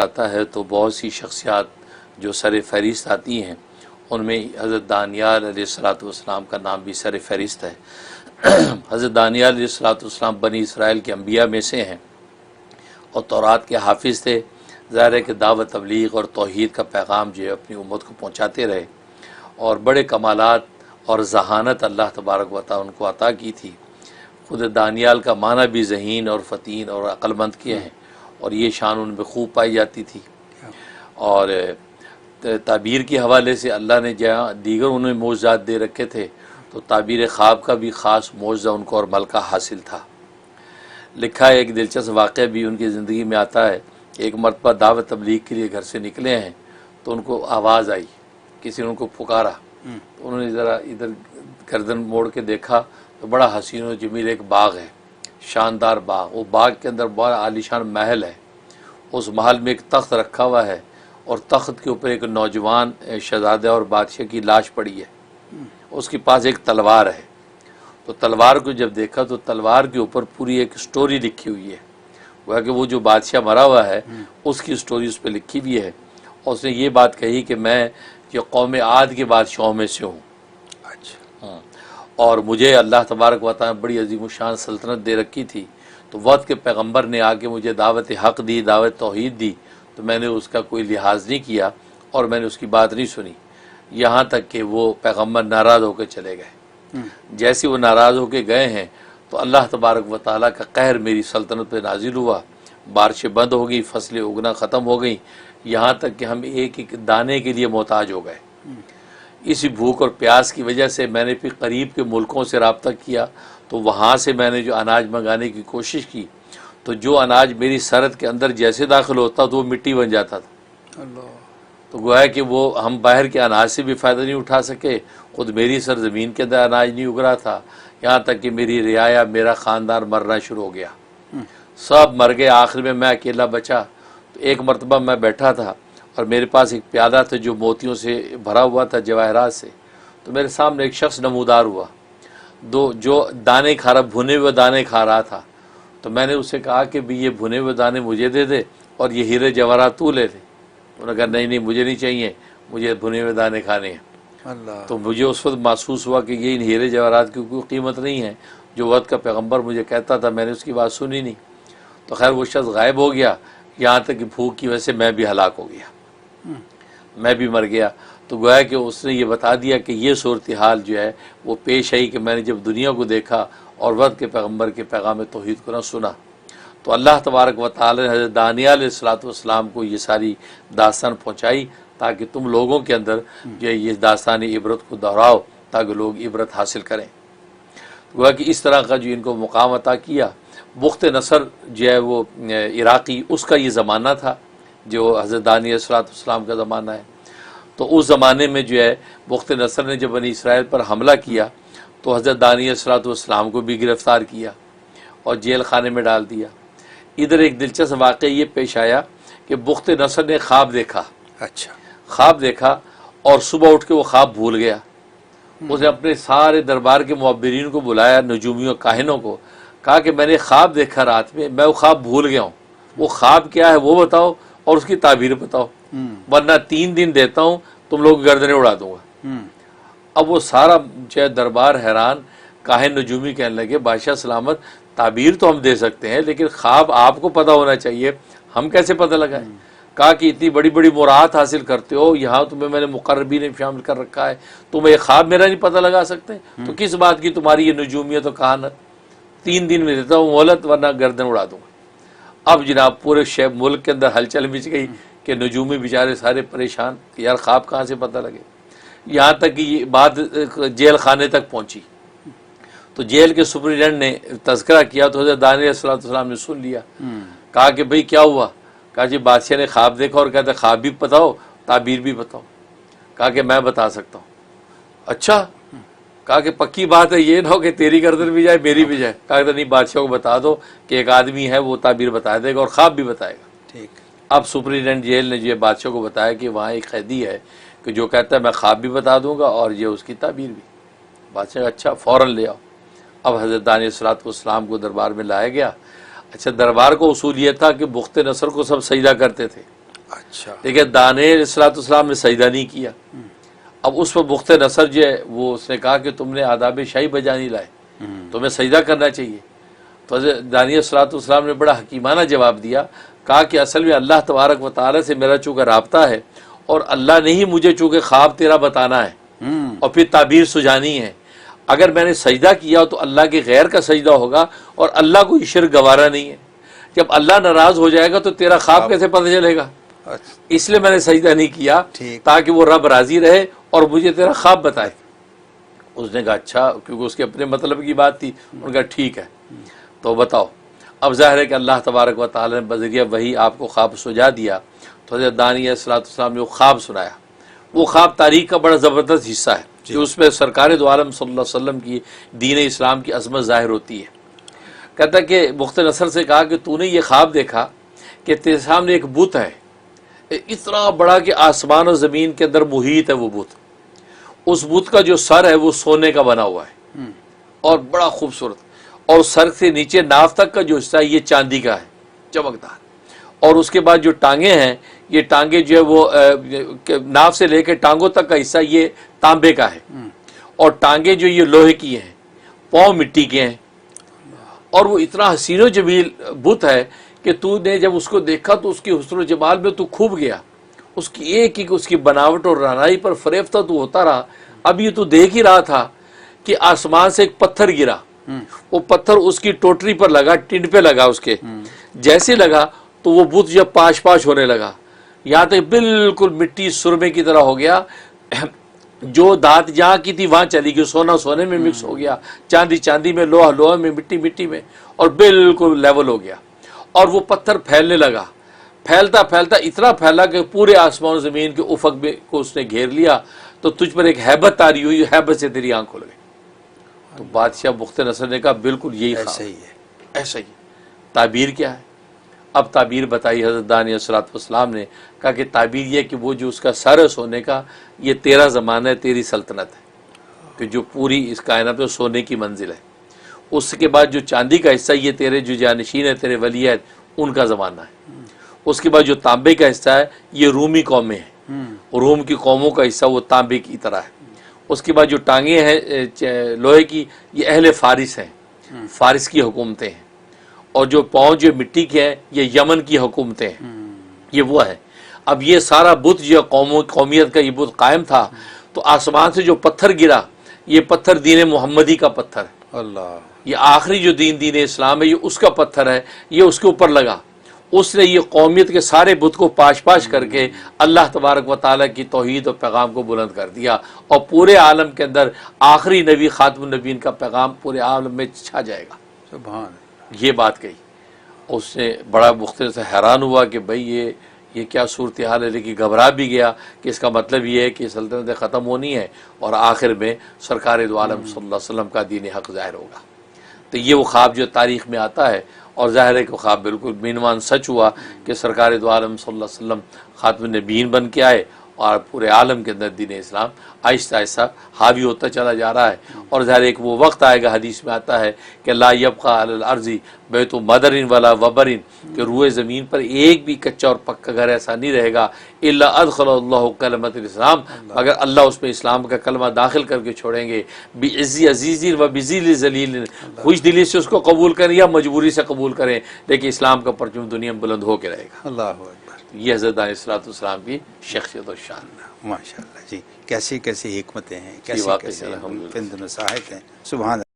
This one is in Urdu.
آتا ہے تو بہت سی شخصیات جو سر فہرست آتی ہیں، ان میں حضرت دانیال علیہ السلام کا نام بھی سر فہرست ہے۔ حضرت دانیال علیہ السلام بنی اسرائیل کے انبیاء میں سے ہیں اور تورات کے حافظ تھے۔ ظاہر ہے کہ دعوت تبلیغ اور توحید کا پیغام جو ہے اپنی امت کو پہنچاتے رہے، اور بڑے کمالات اور ذہانت اللہ تبارک و تعالیٰ ان کو عطا کی تھی۔ خود دانیال کا معنی بھی ذہین اور فتین اور عقل مند کے ہیں، اور یہ شان ان میں خوب پائی جاتی تھی۔ اور تعبیر کے حوالے سے اللہ نے جہاں دیگر انہیں معجزات دے رکھے تھے، تو تعبیر خواب کا بھی خاص معجزہ ان کو اور ملکہ حاصل تھا۔ لکھا ہے ایک دلچسپ واقعہ بھی ان کی زندگی میں آتا ہے کہ ایک مرتبہ دعوت تبلیغ کے لیے گھر سے نکلے ہیں تو ان کو آواز آئی، کسی نے ان کو پکارا، تو انہوں نے ذرا ادھر گردن موڑ کے دیکھا تو بڑا حسین و جمیل ایک باغ ہے، شاندار باغ۔ وہ باغ کے اندر بڑا عالیشان محل ہے، اس محل میں ایک تخت رکھا ہوا ہے، اور تخت کے اوپر ایک نوجوان شہزادہ اور بادشاہ کی لاش پڑی ہے، اس کے پاس ایک تلوار ہے۔ تو تلوار کو جب دیکھا تو تلوار کے اوپر پوری ایک سٹوری لکھی ہوئی ہے، کہ وہ جو بادشاہ مرا ہوا ہے اس کی سٹوری اس پہ لکھی ہوئی ہے، اور اس نے یہ بات کہی کہ میں یہ قوم عاد کے بادشاہوں میں سے ہوں، اور مجھے اللہ تبارک و تعالیٰ نے بڑی عظیم الشان سلطنت دے رکھی تھی، تو وقت کے پیغمبر نے آ کے مجھے دعوت حق دی، دعوت توحید دی، تو میں نے اس کا کوئی لحاظ نہیں کیا اور میں نے اس کی بات نہیں سنی، یہاں تک کہ وہ پیغمبر ناراض ہو کے چلے گئے۔ جیسے وہ ناراض ہو کے گئے ہیں تو اللہ تبارک و تعالیٰ کا قہر میری سلطنت پہ نازل ہوا، بارشیں بند ہو گئی، فصلیں اگنا ختم ہو گئیں، یہاں تک کہ ہم ایک ایک دانے کے لیے محتاج ہو گئے۔ اسی بھوک اور پیاس کی وجہ سے میں نے پھر قریب کے ملکوں سے رابطہ کیا، تو وہاں سے میں نے جو اناج منگانے کی کوشش کی، تو جو اناج میری سرحد کے اندر جیسے داخل ہوتا تو وہ مٹی بن جاتا تھا۔ تو گویا کہ وہ ہم باہر کے اناج سے بھی فائدہ نہیں اٹھا سکے، خود میری سرزمین کے اندر اناج نہیں اگ رہا تھا، یہاں تک کہ میری رعایا، میرا خاندان مرنا شروع ہو گیا، سب مر گئے، آخر میں اکیلا بچا۔ تو ایک مرتبہ میں بیٹھا تھا اور میرے پاس ایک پیالہ تھا جو موتیوں سے بھرا ہوا تھا، جواہرات سے، تو میرے سامنے ایک شخص نمودار ہوا، جو دانے کھا رہا، بھنے ہوئے دانے کھا رہا تھا۔ تو میں نے اسے کہا کہ بھی یہ بھنے ہوئے دانے مجھے دے دے اور یہ ہیرے جواہرات تو لے لے۔ انہوں نے کہا نہیں مجھے نہیں چاہیے، مجھے بھنے ہوئے دانے کھانے ہیں۔ تو مجھے اس وقت محسوس ہوا کہ یہ ان ہیرے جواہرات کی کوئی قیمت نہیں ہے، جو وقت کا پیغمبر مجھے کہتا تھا، میں نے اس کی بات سنی نہیں۔ تو خیر وہ شخص غائب ہو گیا، یہاں تک کہ بھوک کی وجہ سے میں بھی ہلاک ہو گیا، میں بھی مر گیا۔ تو گویا کہ اس نے یہ بتا دیا کہ یہ صورتحال جو ہے وہ پیش آئی کہ میں نے جب دنیا کو دیکھا اور وقت کے پیغمبر کے پیغام توحید کو نہ سنا۔ تو اللہ تبارک و تعالی نے حضرت دانیال علیہ السلام کو یہ ساری داستان پہنچائی تاکہ تم لوگوں کے اندر جو ہے یہ داستان عبرت کو دہراؤ تاکہ لوگ عبرت حاصل کریں۔ گویا کہ اس طرح کا جو ان کو مقام عطا کیا۔ بخت نصر جو ہے وہ عراقی، اس کا یہ زمانہ تھا جو حضرت دانیال علیہ السلام کا زمانہ ہے۔ تو اس زمانے میں جو ہے بخت نصر نے جب بنی اسرائیل پر حملہ کیا تو حضرت دانیال علیہ السلام کو بھی گرفتار کیا اور جیل خانے میں ڈال دیا۔ ادھر ایک دلچسپ واقعہ یہ پیش آیا کہ بخت نصر نے خواب دیکھا، خواب دیکھا اور صبح اٹھ کے وہ خواب بھول گیا۔ اس نے اپنے سارے دربار کے معبرین کو بلایا، نجومیوں کاہنوں کو، کہا کہ میں نے خواب دیکھا رات میں وہ خواب بھول گیا ہوں، وہ خواب کیا ہے وہ بتاؤ اور اس کی تعبیر بتاؤ، ورنہ 3 دن دیتا ہوں تم لوگ گردنیں اڑا دوں گا۔ اب وہ سارا جو ہے دربار حیران، کاہن نجومی کہنے لگے بادشاہ سلامت، تعبیر تو ہم دے سکتے ہیں لیکن خواب آپ کو پتہ ہونا چاہیے، ہم کیسے پتہ لگائیں؟ کہا کہ اتنی بڑی بڑی مراعات حاصل کرتے ہو، یہاں تمہیں میں نے مقربین شامل کر رکھا ہے، تم ایک خواب میرا نہیں پتہ لگا سکتے؟ تو کس بات کی تمہاری یہ نجومیت و کہانت؟ 3 دن میں دیتا ہوں مہلت ورنہ گردن اڑا دوں گا۔ اب جناب پورے ملک کے اندر ہلچل مچ گئی کہ نجومی بیچارے سارے پریشان کہ یار خواب کہاں سے پتہ لگے، یہاں تک کہ یہ بات جیل خانے تک پہنچی۔ تو جیل کے سپرنٹینڈنٹ نے تذکرہ کیا تو حضرت دانیال علیہ السلام نے سن لیا، کہا کہ بھئی کیا ہوا؟ کہا جی بادشاہ نے خواب دیکھا اور کہتا خواب بھی بتاؤ تعبیر بھی بتاؤ۔ کہا کہ میں بتا سکتا ہوں۔ اچھا، کہا کہ پکی بات ہے، یہ نہ ہو کہ تیری گردن بھی جائے میری بھی جائے۔ کہا کہ نہیں بادشاہ کو بتا دو کہ ایک آدمی ہے وہ تعبیر بتا دے گا اور خواب بھی بتائے گا۔ ٹھیک۔ اب سپرنٹینڈنٹ جیل نے جو بادشاہ کو بتایا کہ وہاں ایک قیدی ہے کہ جو کہتا ہے میں خواب بھی بتا دوں گا اور یہ اس کی تعبیر بھی۔ بادشاہ اچھا فوراً لے آؤ۔ اب حضرت دانیال علیہ السلام کو دربار میں لایا گیا۔ اچھا دربار کو اصول یہ تھا کہ بخت نصر کو سب سجدہ کرتے تھے، اچھا لیکن دانیہ علیہ السلام نے سجدہ نہیں کیا. اب اس پر بخت نصر جو ہے وہ اس نے کہا کہ تم نے آداب شاہی بجا نہیں لائے, تمہیں سجدہ کرنا چاہیے. تو دانیہ علیہ السلام نے بڑا حکیمانہ جواب دیا, کہا کہ اصل میں اللہ تبارک و تعالیٰ سے میرا چونکہ رابطہ ہے, اور اللہ نے ہی مجھے چونکہ خواب تیرا بتانا ہے اور پھر تعبیر سجانی ہے, اگر میں نے سجدہ کیا تو اللہ کے غیر کا سجدہ ہوگا, اور اللہ کو یہ شرک گوارا نہیں ہے. جب اللہ ناراض ہو جائے گا تو تیرا خواب کیسے پتہ چلے گا؟ اس لیے میں نے سجدہ نہیں کیا تاکہ وہ رب راضی رہے اور مجھے تیرا خواب بتائے. اس نے کہا اچھا, کیونکہ اس کے اپنے مطلب کی بات تھی. انہوں نے کہا ٹھیک ہے, تو بتاؤ. اب ظاہر ہے کہ اللہ تبارک و تعالیٰ نے بذریعہ وہی آپ کو خواب سجا دیا. تو حضرت دانیہ علیہ السلام نے وہ خواب سنایا. وہ خواب تاریخ کا بڑا زبردست حصہ ہے کہ اس میں سرکار دو عالم صلی اللہ علیہ وسلم کی دین اسلام کی عظمت ظاہر ہوتی ہے. کہتا ہے کہ بخت نصر سے کہا کہ تو نے یہ خواب دیکھا کہ تیرے سامنے ایک بت ہے, اتنا بڑا کہ آسمان اور زمین کے اندر محیط ہے وہ بت. اس بت کا جو سر ہے وہ سونے کا بنا ہوا ہے اور بڑا خوبصورت, اور سر سے نیچے ناف تک کا جو حصہ ہے یہ چاندی کا ہے, چمکدار. اور اس کے بعد جو ٹانگیں ہیں, یہ ٹانگیں جو ہے وہ ناف سے لے کے ٹانگوں تک کا حصہ یہ تانبے کا ہے, اور ٹانگیں جو یہ لوہے کی ہیں, پاؤں مٹی کے ہیں. اور وہ اتنا حسین و جمیل بت ہے کہ تو نے جب اس کو دیکھا تو اس کی حسن و جمال میں تو کھوب گیا. اس کی ایک ایک اس کی بناوٹ اور رعنائی پر فریفتہ تو ہوتا رہا. اب یہ تو دیکھ ہی رہا تھا کہ آسمان سے ایک پتھر گرا, وہ پتھر اس کی ٹوٹری پر لگا, ٹنڈ پہ لگا, اس کے جیسے لگا تو وہ بت جب پاش پاش ہونے لگا, یہاں تک بالکل مٹی سرمے کی طرح ہو گیا. جو دھات جہاں کی تھی وہاں چلی گئی, سونا سونے میں مکس ہو گیا, چاندی چاندی میں, لوہا لوہے میں, مٹی مٹی میں, اور بالکل لیول ہو گیا. اور وہ پتھر پھیلنے لگا, پھیلتا پھیلتا اتنا پھیلا کہ پورے آسمان و زمین کے افق میں کو اس نے گھیر لیا. تو تجھ پر ایک ہیبت طاری ہوئی, ہیبت سے تیری آنکھ کھل گئی. تو بادشاہ بخت نصر نے کہا بالکل یہی ایسا ہی ہے, ایسا ہی. تعبیر کیا ہے؟ اب تعبیر بتائی حضرت دانیہ علیہ السلام نے. کہا کہ تعبیر یہ کہ وہ جو اس کا سر ہے سونے کا, یہ تیرا زمانہ ہے, تیری سلطنت ہے, کہ جو پوری اس کائنات میں سونے کی منزل ہے. اس کے بعد جو چاندی کا حصہ, یہ تیرے جو جانشین ہے, تیرے ولی ہیں, ان کا زمانہ ہے. اس کے بعد جو تانبے کا حصہ ہے یہ رومی قومیں ہیں, روم کی قوموں کا حصہ وہ تانبے کی طرح ہے. اس کے بعد جو ٹانگیں ہیں لوہے کی, یہ اہل فارس ہیں, فارس کی حکومتیں ہیں. اور جو پاؤں جو مٹی کے ہیں یہ یمن کی حکومتیں ہیں, یہ وہ ہے. اب یہ سارا بت جو قومیت کا یہ بت قائم تھا, تو آسمان سے جو پتھر گرا, یہ پتھر دین محمدی کا پتھر ہے. اللہ, یہ آخری جو دین اسلام ہے یہ اس کا پتھر ہے, یہ اس کے اوپر لگا. اس نے یہ قومیت کے سارے بت کو پاش پاش کر کے اللہ تبارک و تعالیٰ کی توحید اور پیغام کو بلند کر دیا, اور پورے عالم کے اندر آخری نبی خاتم النبیین کا پیغام پورے عالم میں چھا جائے گا. سبحان اللہ. یہ بات کہی. اس نے بڑا مختلف سے حیران ہوا کہ بھئی یہ کیا صورتحال ہے, لیکن گھبرا بھی گیا کہ اس کا مطلب یہ ہے کہ سلطنتیں ختم ہونی ہے اور آخر میں سرکار دو عالم صلی اللہ علیہ وسلم کا دین حق ظاہر ہوگا. تو یہ وہ خواب جو تاریخ میں آتا ہے, اور ظاہر ہے کہ خواب بالکل بینوان سچ ہوا کہ سرکار دو عالم صلی اللہ علیہ وسلم خاتم النبیین بن کے آئے, اور پورے عالم کے اندر دین اسلام آہستہ آہستہ حاوی ہوتا چلا جا رہا ہے. اور ظاہر ایک وہ وقت آئے گا, حدیث میں آتا ہے کہ لا یبقى علی الارض بیت مدر ولا وبر, کہ روئے زمین پر ایک بھی کچا اور پکا گھر ایسا نہیں رہے گا الا ادخل اللہ کلمۃ الاسلام, مگر اللہ اس میں اسلام کا کلمہ داخل کر کے چھوڑیں گے. بعزی عزیز و بذل ذلیل, خوش دلی سے اس کو قبول کریں یا مجبوری سے قبول کریں, لیکن اسلام کا پرچم دنیا میں بلند ہو کے رہے گا. اللہ اکبر. یہ حضرت علیہ السلام کی شخصیت و شان. ماشاء اللہ جی, کیسی کیسی حکمتیں ہیں, کیسی واقعی کیسی الحمدللہ. فند نصاحت ہیں. سبحان اللہ.